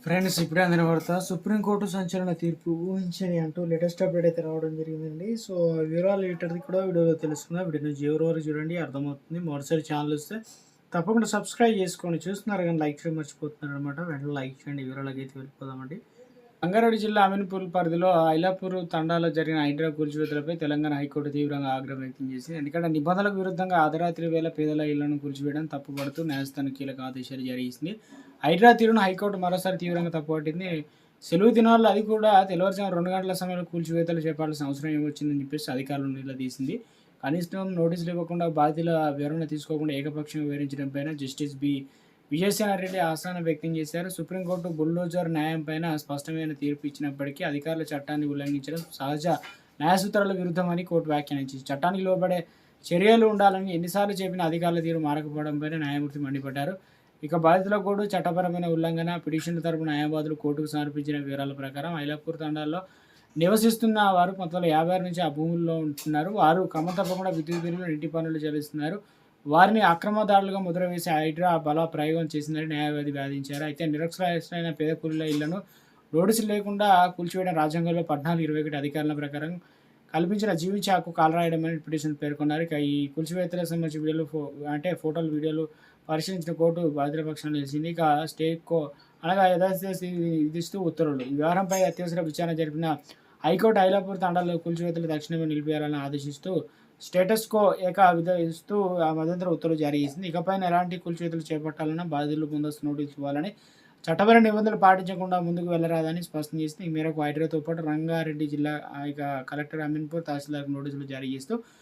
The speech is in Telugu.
ఫ్రెండ్స్ ఇప్పుడే అందిన వార్త సుప్రీంకోర్టు సంచలన తీర్పు ఊహించని అంటూ లేటెస్ట్ అప్డేట్ అయితే రావడం జరిగిందండి. సో వివరాలు వీటది కూడా వీడియోలో తెలుసుకుందాం. వీడియోని చివరి వరకు చూడండి, అర్థమవుతుంది. మొదటిసారి ఛానల్ వస్తే తప్పకుండా సబ్స్క్రైబ్ చేసుకోండి. చూస్తున్నారు కానీ లైక్ చేయడం మర్చిపోతున్నారు అనమాట. వెంటనే లైక్ చేయండి. వివరాలకి అయితే వెళ్ళిపోదామండి. రంగారెడ్డి జిల్లా అమీన్పూర్ పరిధిలో ఐలాపూర్ తండాలో జరిగిన హైడ్రా కూల్చివేతలపై తెలంగాణ హైకోర్టు తీవ్రంగా ఆగ్రహం వ్యక్తం చేసింది. ఎందుకంటే నిబంధనలకు విరుద్ధంగా అర్ధరాత్రి వేళ పేదల ఇళ్లను కూల్చివేయడం తప్పుపడుతూ న్యాయస్థానం కీలక ఆదేశాలు జారీ చేసింది. హైడ్రా తీరును హైకోర్టు మరోసారి తీవ్రంగా తప్పుపట్టింది. సెలవు దినాల్లో అది కూడా తెల్లవారుజాము 2 గంటల సమయంలో కూల్చివేతలు చేపట్టాల్సిన అవసరం ఏమొచ్చిందని చెప్పేసి అధికారులు నిలదీసింది. కనీసం నోటీసులు ఇవ్వకుండా, బాధితుల వివరణ తీసుకోకుండా ఏకపక్షంగా వివరించడంపైన జస్టిస్ విజయసేనారెడ్డి అసహనం వ్యక్తం చేశారు. సుప్రీంకోర్టు బుల్డోజర్ న్యాయంపైన స్పష్టమైన తీర్పు ఇచ్చినప్పటికీ అధికారుల చట్టాన్ని ఉల్లంఘించడం సహజ న్యాయ సూత్రాల విరుద్ధమని కోర్టు వ్యాఖ్యానించింది. చట్టానికి లోబడే చర్యలు ఉండాలని ఎన్నిసార్లు చెప్పిన అధికారుల తీరు మారకపోవడంపైన న్యాయమూర్తి మండిపడ్డారు. ఇక బాధితుల కోర్టు చట్టపరమైన ఉల్లంఘన పిటిషన్ తరపు న్యాయవాదులు కోర్టుకు సమర్పించిన వివరాల ప్రకారం ఐలాపూర్ తండాల్లో నివసిస్తున్న వారు 1956 నుంచి ఆ భూముల్లో ఉంటున్నారు. వారు క్రమం తప్పకుండా విద్యుత్ బిల్లులు, ఇంటి పన్నులు చెల్లిస్తున్నారు. వారిని అక్రమదారులుగా ముద్ర వేసి హైడ్రా బల ప్రయోగం చేసిందని న్యాయవాది వాదించారు. అయితే నిరక్షరాస్యులైన పేద కూలీల ఇళ్లను నోటీసులు లేకుండా కూల్చివేయడం రాజ్యాంగంలో 14(21) అధికారుల ప్రకారం కల్పించిన జీవించే హక్కు కాలరాయడమని పిటిషన్ పేర్కొన్నారు. ఇక ఈ కూల్చివేతలకు సంబంధించిన వీడియోలు ఫోటోలు, వీడియోలు పరిశీలించిన కోర్టు బాధితుల పక్షాన నిలిచింది. ఇక స్టేకో అనగా యథాస్థితి విధిస్తూ ఉత్తర్వులు. ఈ వ్యవహారంపై అత్యవసర విచారణ జరిపిన హైకోర్టు ఐలాపూర్ తండాలో కూల్చివేతలు తక్షణమే నిలిపేయాలని ఆదేశిస్తూ స్టేటస్ కో విధిస్తూ ఆ మధ్యంతర ఉత్తర్వులు జారీ చేసింది. ఇకపైన ఎలాంటి కూల్చివేతలు చేపట్టాలన్నా బాధితులు ముందస్తు నోటీసులు ఇవ్వాలని, చట్టపర నిబంధనలు పాటించకుండా ముందుకు వెళ్లరాదని స్పష్టం చేసింది. ఈ మేరకు హైడ్రాతో పాటు రంగారెడ్డి జిల్లా కలెక్టర్ అమీన్పూర్ తహసీల్దార్కు నోటీసులు జారీ చేస్తూ